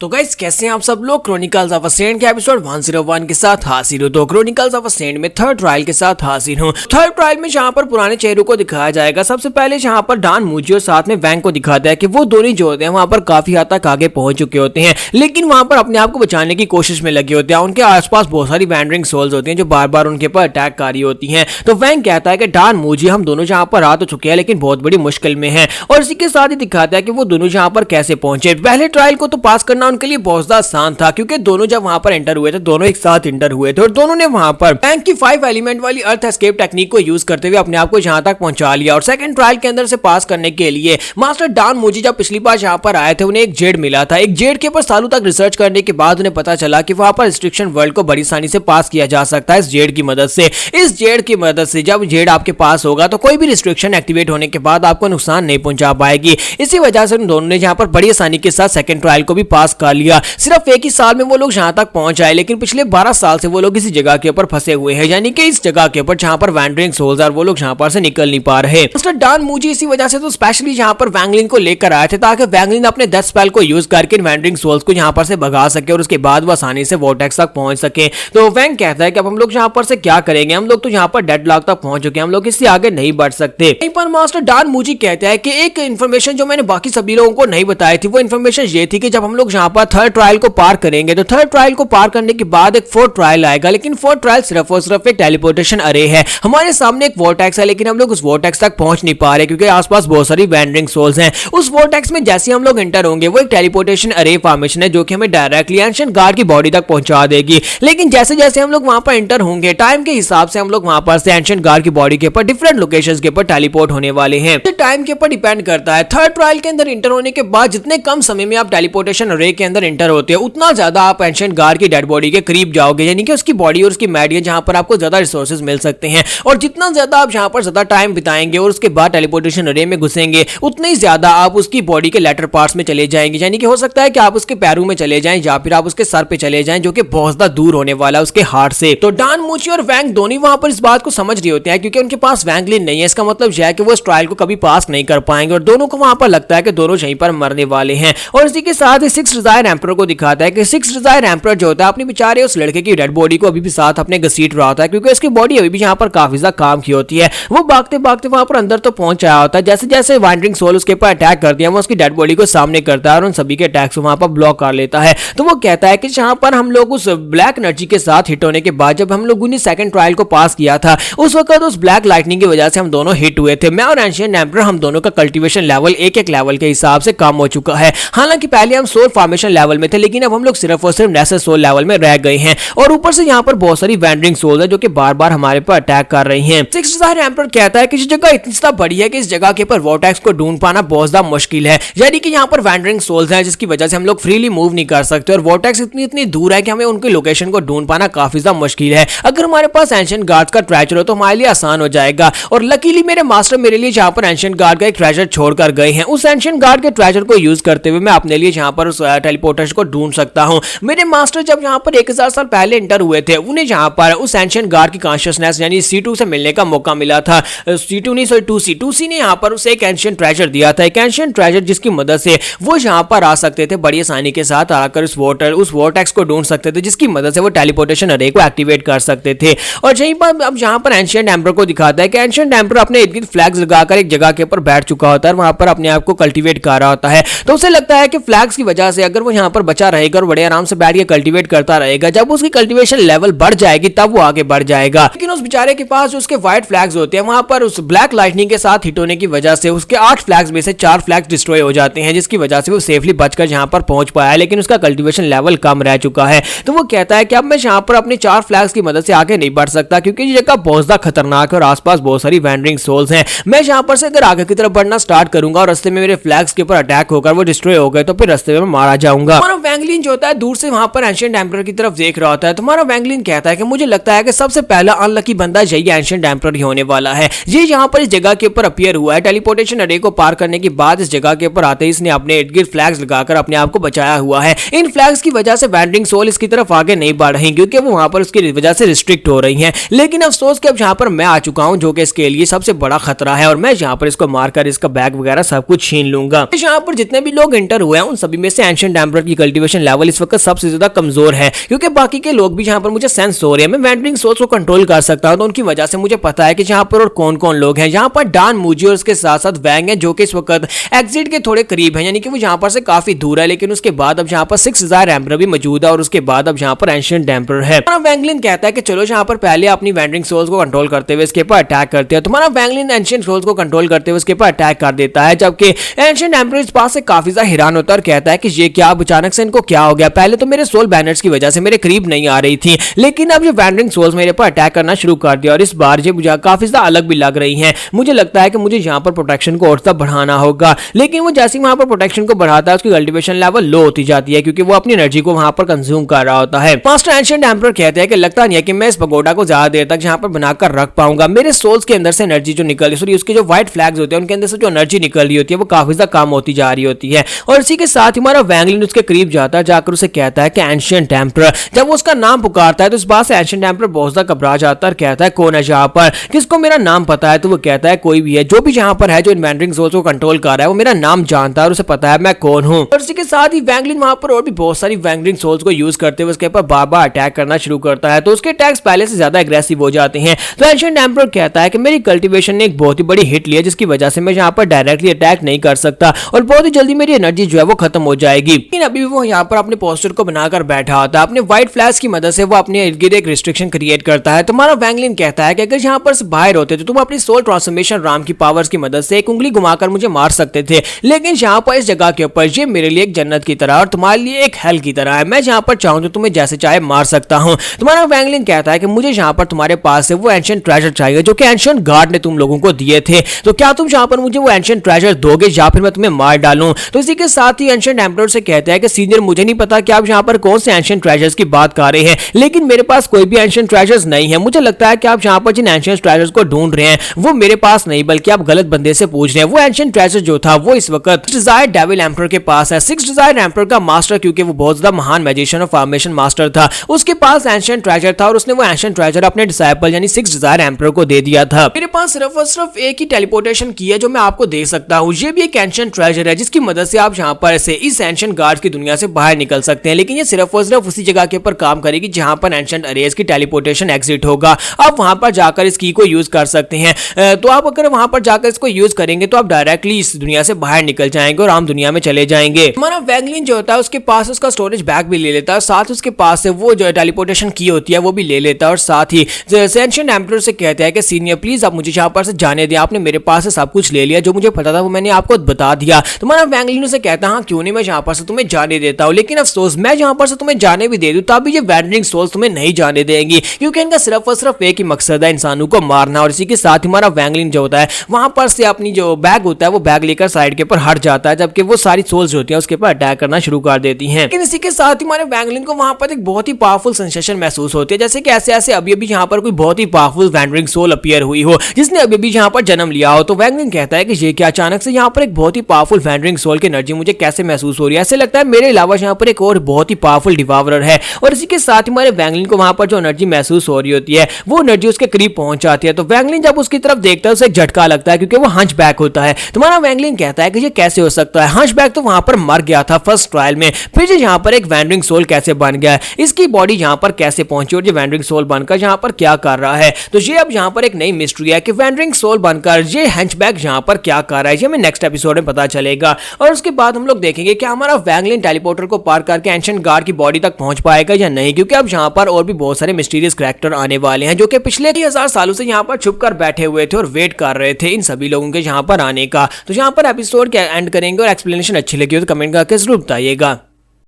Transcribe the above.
तो गाइस कैसे हैं आप सब लोग। क्रॉनिकल्स ऑफ असेंट के एपिसोड 101 के साथ हाजिर हूं। तो क्रॉनिकल्स ऑफ असेंट में थर्ड ट्रायल के साथ हाजिर हूं। थर्ड ट्रायल में जहां पर पुराने चेहरों को दिखाया जाएगा। सबसे पहले जहां पर डॉन मूजी और साथ में वैंग को दिखाता है कि वो दोनों जो होते हैं वहां पर काफी हद तक आगे पहुंच चुके होते हैं, लेकिन वहां पर अपने आप को बचाने की कोशिश में लगे होते हैं। उनके आसपास बहुत सारी वैंडरिंग सोल्स होती हैं जो बार बार उनके ऊपर अटैक कर रही होती हैं। तो वैंग कहता है कि डॉन मूजी हम दोनों जहां पर आ तो चुके हैं लेकिन बहुत बड़ी मुश्किल में है, और इसी के साथ ही दिखाता है कि वो दोनों जहां पर कैसे पहुंचे। पहले ट्रायल को तो पास करना उनके लिए बहुत ज्यादा आसान था क्योंकि दोनों जब वहां पर एंटर हुए थे दोनों एक साथ एंटर हुए थे और दोनों ने वहां पर वैंग की 5 एलिमेंट वाली अर्थ एस्केप टेक्निक को यूज करते हुए अपने आप को जहां तक पहुंचा लिया। और सेकंड ट्रायल के अंदर से पास करने के लिए मास्टर डॉन मूजी जब पिछली बार यहां पर आए थे उन्हें एक जेड मिला था। एक जेड के ऊपर सालों तक रिसर्च करने के बाद उन्हें पता चला कि वहां पर रिस्ट्रिक्शन वर्ल्ड को बड़ी आसानी से पास किया जा सकता है इस जेड की मदद से। इस जेड की मदद से जब जेड आपके पास होगा तो कोई भी रिस्ट्रिक्शन एक्टिवेट होने के बाद आपको नुकसान नहीं पहुंचा पाएगी। इसी वजह से उन दोनों ने जहां पर बड़ी आसानी के साथ सेकंड ट्रायल को भी पास कर लिया। सिर्फ एक ही साल में वो लोग यहां तक पहुंच आए, लेकिन पिछले 12 साल से वो लोग इसी जगह के ऊपर फंसे हुए हैं, यानी कि इस जगह के ऊपर जहां पर वैंडरिंग सोल्स और वो लोग यहां पर से निकल नहीं पा रहे। मिस्टर डॉन मूजी इसी वजह से तो स्पेशली यहां पर वैंगलिन को लेकर आए थे ताकि वैंगलिन अपने डेथ स्पेल को यूज करके वैंडरिंग सोल्स को यहां पर से भगा सके और उसके बाद वो आसानी से वोर्टेक्स तक पहुंच सके। तो वैंग कहता है कि अब हम लोग यहां पर से क्या करेंगे, हम लोग तो यहां पर डेडलॉक तक पहुंच चुके हैं, हम लोग इससे आगे नहीं बढ़ सकते। यहीं पर मास्टर डॉन मूजी कहता है कि एक इन्फॉर्मेशन जो मैंने बाकी सभी लोगों को नहीं बताई थी वो इन्फॉर्मेशन ये थी कि जब हम लोग यहां पर थर्ड ट्रायल को पार करेंगे तो थर्ड ट्रायल को पार करने के बाद एक फोर्थ ट्रायल आएगा, लेकिन फोर्थ ट्रायल सिर्फ और सिर्फ एक टेलीपोर्टेशन अरे है। हमारे सामने एक वोर्टेक्स है लेकिन हम लोग उस वोर्टेक्स तक पहुंच नहीं पा रहे क्योंकि आसपास बहुत सारी वैंडरिंग सोल्स हैं। उस वोर्टेक्स में जैसे हम लोग एंटर होंगे वो एक टेलीपोर्टेशन अरे फॉर्मेशन है जो कि हमें डायरेक्टली एंशिएंट गार्ड की बॉडी तक पहुंचा देगी। लेकिन जैसे जैसे हम लोग वहां पर एंटर होंगे टाइम के हिसाब से हम लोग वहां पर से एंशिएंट गार्ड की बॉडी के ऊपर डिफरेंट लोकेशंस के ऊपर टेलीपोर्ट होने वाले हैं। ये टाइम के ऊपर डिपेंड करता है। थर्ड ट्रायल के अंदर एंटर होने के बाद जितने कम समय में आप टेलीपोर्टेशन अरे के अंदर एंटर होते हैं उतना ज्यादा आप एंशिएंट गार्ड की डेड बॉडी के करीब जाओगे, यानी कि उसकी बॉडी और उसकी मैडिया जहां पर आपको ज्यादा रिसोर्सेज मिल सकते हैं। और जितना ज्यादा आप यहां पर ज्यादा टाइम बिताएंगे और उसके बाद टेलीपोर्टेशन अरे में घुसेंगे उतने ही ज्यादा आप उसकी बॉडी के लेटर पार्ट्स में चले जाएंगे, यानी कि हो सकता है कि आप उसके पैरों में चले जाएं या फिर आप उसके सर पे चले जाएं जो कि बहुत ज्यादा दूर होने वाला है उसके हार्ट से। तो डॉन मूजी और वैंग दोनों वहां पर इस बात को समझ रहे होते हैं क्योंकि उनके पास वैंगलिन नहीं है। इसका मतलब यह है कि वो इस ट्रायल को कभी पास नहीं कर पाएंगे और दोनों को वहां पर लगता है कि दोनों यहीं पर मरने वाले हैं। और इसी के साथ ही सिक्स डिजायर एम्परर को दिखाता है कि सिक्स डिजायर एम्परर जो होता है अपने बेचारे उस लड़के की डेड बॉडी को अभी भी साथ अपने घसीट रहा होता है क्योंकि उसकी बॉडी अभी भी यहाँ पर काफी ज्यादा काम की होती है। वो भागते भागते वहां पर अंदर तो पहुंच आया होता है। जैसे जैसे वैंडरिंग सोल उसके ऊपर अटैक करती है वो उसकी डेड बॉडी को सामने करता है और उन सभी के अटैक्स वहां पर ब्लॉक कर लेता है। तो वो कहता है कि जहां पर हम लोग उस ब्लैक एनर्जी के साथ हिट होने के बाद जब हम लोगों ने सेकंड ट्रायल को पास किया था उस वक्त उस ब्लैक लाइटनिंग की वजह से हम दोनों हिट हुए थे। मैं और एंशिएंट एम्परर हम दोनों का कल्टीवेशन लेवल एक एक लेवल के हिसाब से कम हो चुका है। हालांकि पहले हम सोल फॉर्मेशन लेवल में थे लेकिन अब हम लोग सिर्फ और सिर्फ नेसेस सोल लेवल में रह गए हैं और ऊपर से यहाँ पर बहुत सारी वैंडरिंग सोल्स है जो कि बार बार हमारे पर अटैक कर रही हैं। सिक्स डिजायर एम्परर कहता है कि इस जगह इतनी ज्यादा बड़ी है कि इस जगह के ऊपर वोर्टेक्स को ढूंढ पाना बहुत ज्यादा मुश्किल है, यानी कि यहाँ पर वैंडरिंग सोल्स हैं जिसकी वजह से हम लोग फ्रीली मूव नहीं कर सकते और वोर्टेक्स इतनी दूर है कि हमें उनकी लोकेशन को ढूंढ पाना काफी ज्यादा मुश्किल है। अगर हमारे पास एंशिएंट गार्ड्स का ट्रेजर हो तो हमारे लिए आसान हो जाएगा। और लकीली मेरे मास्टर मेरे लिए जहाँ पर एंशिएंट गार्ड का एक ट्रेजर छोड़कर गए हैं उस एंशिएंट गार्ड के ट्रेजर को यूज करते हुए मैं अपने लिए यहाँ पर उस टेलीपोर्टेशन को ढूंढ सकता हूँ। मेरे मास्टर जब यहाँ पर 1000 साल पहले एंटर हुए थे उन्हें यहाँ पर उस एंशिएंट गार्ड की कॉन्शियसनेस यानी C2 से मिलने का मौका मिला था। C2 नहीं सॉरी 2C 2C ने यहाँ पर उसे एक एंशिएंट ट्रेजर दिया था, एक एंशिएंट ट्रेजर जिसकी मदद से वो यहाँ पर आ सकते थे बड़ी आसानी के साथ आकर उस वोर्टेक्स को ढूंढ सकते थे जिसकी मदद से वो टेलीपोर्टेशन अरे को एक्टिवेट कर सकते थे। और यहीं पर अब यहाँ पर एंशिएंट एम्परर को दिखाता है कि एंशिएंट एम्परर अपने इर्द-गिर्द फ्लैग्स लगाकर एक जगह के ऊपर बैठ चुका होता है, वहां पर अपने आप को कल्टीवेट कर रहा होता है। तो उसे लगता है कि फ्लैग्स की वजह से अगर वो यहाँ पर बचा रहेगा और बड़े आराम से बैठ के कल्टीवेट करता रहेगा जब उसकी कल्टीवेशन लेवल बढ़ जाएगी तब वो आगे बढ़ जाएगा। लेकिन उस बेचारे के पास जो उसके व्हाइट फ्लैग्स होते हैं वहां पर उस ब्लैक लाइटनिंग के साथ हिट होने की वजह से उसके 8 फ्लैग्स में से 4 फ्लैग्स डिस्ट्रॉय हो जाते हैं जिसकी वजह से वो सेफली बचकर यहाँ पर पहुंच पाया, लेकिन उसका कल्टीवेशन लेवल कम रह चुका है। तो वो कहता है कि अब मैं यहाँ पर अपने 4 फ्लैग्स की मदद से आगे नहीं बढ़ सकता क्योंकि ये जगह बहुत ज्यादा खतरनाक है और आसपास बहुत सारी वैंडरिंग सोल्स हैं। मैं यहाँ पर से अगर आगे की तरफ बढ़ना स्टार्ट करूंगा और रास्ते में मेरे फ्लैग्स के ऊपर अटैक होकर वो डिस्ट्रॉय हो गए तो फिर रास्ते में मारा जाऊंगा। हमारा वैंगलिन जो होता है दूर से वहां पर एंशिएंट एम्परर की तरफ देख रहा होता है। तुम्हारा वैंगलिन कहता है कि मुझे लगता है कि सबसे पहला अनलकी बंदा यही एंशिएंट एम्परर ही होने वाला है। ये यहाँ पर इस जगह के ऊपर अपीयर हुआ है। टेलीपोर्टेशन अरे को पार करने के बाद इस जगह के ऊपर आते ही इसने अपने इर्द-गिर्द फ्लैग्स लगाकर अपने आप को बचाया हुआ है। इन फ्लैग्स की वजह से वैंडरिंग सोल इसकी तरफ आगे नहीं बढ़ रही क्योंकि वो वहां पर उसकी वजह से रिस्ट्रिक्ट हो रही हैं। लेकिन अफसोस कि अब यहाँ पर मैं आ चुका हूँ जो कि इसके लिए सबसे बड़ा खतरा है और मैं यहाँ पर इसको मारकर इसका बैग वगैरह सब कुछ छीन लूंगा। यहाँ पर जितने भी लोग एंटर हुए हैं उन सभी में से एंशिएंट एंशिएंट एम्परर की कल्टीवेशन लेवल इस वक्त सबसे ज्यादा कमजोर है, क्योंकि बाकी के लोग भी जहां पर मुझे सेंस हो रहे हैं, मैं वैंडरिंग सोल्स को कंट्रोल कर सकता हूं, तो उनकी वजह से मुझे पता है कि जहां पर और कौन कौन लोग हैं। जहां पर डान मूजी और उसके साथ साथ वैंग है जो कि इस वक्त एग्जिट के थोड़े करीब है, यानी कि वो जहां पर से काफी दूर है, लेकिन उसके बाद अब जहां पर 6000 एम्परर भी मौजूद है और उसके बाद अब जहां पर एंशिएंट एम्परर है। वैंगलिन कहता है कि चलो जहां पर पहले अपनी वैंडरिंग सोल्स को कंट्रोल करते हुए इसके ऊपर अटैक करते हैं। तुम्हारा वैंगलिन एंशिएंट सोल्स को कंट्रोल करते हुए इसके ऊपर अटैक कर देता है, जबकि एंशिएंट एम्परर इस बात से काफी ज्यादा हैरान होता है और कहता है कि ये क्या, अब अचानक से इनको क्या हो गया, पहले तो मेरे सोल बैनर्स की वजह से मेरे करीब नहीं आ रही थी, लेकिन अब ये वैंडरिंग सोल्स मेरे पर अटैक करना शुरू कर दिया और इस बार ये मुझे काफी ज्यादा अलग भी लग रही हैं। मुझे लगता है कि मुझे यहाँ पर प्रोटेक्शन को और ज्यादा बढ़ाना होगा, लेकिन वो जैसे ही वहां पर प्रोटेक्शन को बढ़ाता है उसकी कल्टीवेशन लेवल लो होती जाती है, क्योंकि वो अपनी एनर्जी को वहां पर कंज्यूम कर रहा होता है। मास्टर एंशिएंट एम्परर कहते हैं कि लगता नहीं है कि मैं इस पगोडा को ज्यादा देर तक यहाँ पर बनाकर रख पाऊंगा, मेरे सोल्स के अंदर से एनर्जी जो निकल रही है, उसके जो व्हाइट फ्लैग्स होते हैं उनके अंदर से जो एनर्जी निकल रही होती है वो काफी ज्यादा कम होती जा रही होती है। और इसी के साथ ही हमारा वैंगलिन उसके करीब जाता है, जाकर उसे कहता है कि एंशिएंट एम्परर, जब वो उसका नाम पुकारता है तो इस बात से एंशिएंट एम्परर बहुत ज्यादा घबरा जाता है और कहता है कौन है यहाँ पर, किसको मेरा नाम पता है? तो वो कहता है कोई भी है, जो भी यहाँ पर है जो इन वैंडरिंग सोल्स को कंट्रोल कर रहा है वो मेरा नाम जानता है और उसे पता है मैं कौन हूँ। और इसी के साथ ही वैंगलिन वहां पर और भी बहुत सारी वैंडरिंग सोल्स को यूज करते हुए उसके ऊपर बार बार अटैक करना शुरू करता है, तो उसके अटैक्स पहले से ज्यादा एग्रेसिव हो जाते हैं। तो एंशिएंट एम्परर कहता है कि मेरी कल्टीवेशन ने एक बहुत ही बड़ी हिट ली है, जिसकी वजह से मैं यहाँ पर डायरेक्टली अटैक नहीं कर सकता और बहुत ही जल्दी मेरी एनर्जी जो है वो खत्म हो जाएगी। लेकिन अभी भी वो यहाँ पर अपने पोस्टर को बनाकर बैठा होता है, अपने व्हाइट फ्लैश की मदद से वो अपने इर्द गिर्द एक रिस्ट्रिक्शन क्रिएट करता है। तुम्हारा वैंगलिन कहता है कि अगर यहाँ पर बाहर होते तो तुम अपनी सोल ट्रांसफॉर्मेशन राम की पावर्स की मदद से एक उंगली घुमाकर मुझे मार सकते थे, लेकिन यहाँ पर इस जगह के ऊपर ये मेरे लिए एक जन्नत की तरह और तुम्हारे लिए एक हेल की तरह है, मैं यहाँ पर चाहूँ तो तुम्हें जैसे चाहे मार सकता हूँ। तुम्हारा वैंगलिन कहता है कि मुझे यहाँ पर तुम्हारे पास से वो एंशिएंट ट्रेजर चाहिए जो कि एंशिएंट गार्ड ने तुम लोगों को दिए थे, तो क्या तुम यहाँ पर मुझे वो एंशिएंट ट्रेजर दोगे या फिर मैं तुम्हें मार डालूं? तो इसी के साथ ही एंशिएंट एम्परर से कहता है कि सीनियर मुझे नहीं पता कि आप यहाँ पर कौन से एंशिएंट ट्रेजर्स की बात कर रहे हैं, लेकिन मेरे पास कोई भी एंशिएंट ट्रेजर्स नहीं है। मुझे लगता है कि आप यहाँ पर जिन एंशिएंट ट्रेजर्स को ढूंढ रहे हैं वो मेरे पास नहीं, बल्कि आप गलत बंदे से पूछ रहे हैं। वो एंशिएंट ट्रेजर जो था वो इस वक्त डिजायर डेविल एम्परर के पास है। सिक्स डिजायर एम्परर का मास्टर, क्योंकि वो बहुत ज्यादा महान मैजिशियन और फॉर्मेशन मास्टर था, उसके पास एंशिएंट ट्रेजर था और उसने वो एंशिएंट ट्रेजर अपने डिसाइपल यानी सिक्स डिजायर एम्परर को दे दिया था। मेरे पास सिर्फ और सिर्फ एक ही टेलीपोर्टेशन की है जो मैं आपको दे सकता हूँ, ये भी एक एंशिएंट ट्रेजर है जिसकी मदद से आप यहाँ पर से इस एंशिएंट गार्ड्स की दुनिया से बाहर निकल सकते हैं, लेकिन ये सिर्फ और सिर्फ उसी जगह के ऊपर काम करेगी जहां पर एंशिएंट अरेज की टेलीपोर्टेशन एग्जिट होगा। आप वहां पर जाकर इस की को यूज कर सकते हैं, तो आप अगर वहां पर जाकर इसको यूज करेंगे तो आप डायरेक्टली इस दुनिया से बाहर निकल जाएंगे और आम दुनिया में चले जाएंगे। हमारा वैंगलिन जो होता है उसके पास उसका स्टोरेज बैग भी ले लेता है, साथ उसके पास से वो जो टेलीपोर्टेशन की होती है वो भी ले लेता है और साथ ही एंशिएंट एम्परर से कहता है कि सीनियर प्लीज आप मुझे यहाँ पर से जाने दिया, आपने मेरे पास से सब कुछ ले लिया, जो मुझे पता था वो मैंने आपको बता दिया। तुम्हारा वैंगलिन से कहता हाँ क्यों नहीं, मैं यहाँ पर से तुम्हें जाने देता हूँ, लेकिन अफसोस मैं यहाँ पर से तुम्हें जाने भी दे दूं तभी ये वैंडरिंग सोल्स तुम्हें नहीं जाने देंगी, क्योंकि इनका सिर्फ और सिर्फ एक ही मकसद है इंसानों को मारना। और इसी के साथ हमारा वैंगलिन जो होता है वहां पर से अपनी जो बैग होता है वो बैग लेकर साइड के ऊपर हट जाता है, जबकि वो सारी सोल्स जो होती है उसके ऊपर अटैक करना शुरू कर देती हैं। लेकिन इसी के साथ ही हमारे वैंगलिन को वहां पर एक बहुत ही पावरफुल सेंसेशन महसूस होती है, जैसे कि ऐसे ऐसे अभी अभी यहाँ पर कोई बहुत ही पावरफुल वैंडरिंग सोल अपीयर हुई हो जिसने अभी अभी यहाँ पर जन्म लिया हो। तो वैंगलिन कहता है कि ये क्या, अचानक से यहाँ पर एक बहुत ही पावरफुल वैंडरिंग सोल की एनर्जी मुझे कैसे महसूस हो रही है, ऐसे लगता है मेरे अलावा यहाँ पर एक और बहुत ही पावरफुल डिवावरर है। और इसी के साथ ही हमारे वैंगलिन को वहां पर जो एनर्जी महसूस हो रही होती है वो एनर्जी उसके करीब पहुंच जाती है। तो वैंगलिन जब उसकी तरफ देखता है उसे एक झटका लगता है, क्योंकि वो हंचबैक होता है। तुम्हारा वैंगलिन कहता है कि ये कैसे हो सकता है, हंचबैक तो वहां पर मर गया था फर्स्ट ट्रायल में, फिर यहाँ पर एक वैंडरिंग सोल कैसे बन गया, इसकी बॉडी यहाँ पर कैसे पहुंची और ये वैंडरिंग सोल बनकर यहाँ पर क्या कर रहा है। तो ये अब यहाँ पर एक नई मिस्ट्री है कि वैंडरिंग सोल बनकर ये हंचबैक यहाँ पर क्या कर रहा है, ये हमें नेक्स्ट एपिसोड में पता चलेगा। और उसके बाद हम लोग देखेंगे कि हमारा वैंगलिन टेलीपोर्टर को पार करके एंशिएंट गार्ड की बॉडी तक पहुंच पाएगा या नहीं, क्योंकि अब यहाँ पर और भी बहुत सारे मिस्टीरियस कैरेक्टर आने वाले हैं जो कि पिछले 1000 सालों से यहाँ पर छुप कर बैठे हुए थे और वेट कर रहे थे इन सभी लोगों के यहाँ पर आने का। तो यहाँ पर एपिसोड के एंड करेंगे और एक्सप्लेनेशन अच्छी लगी हो तो कमेंट करके जरूर बताइएगा।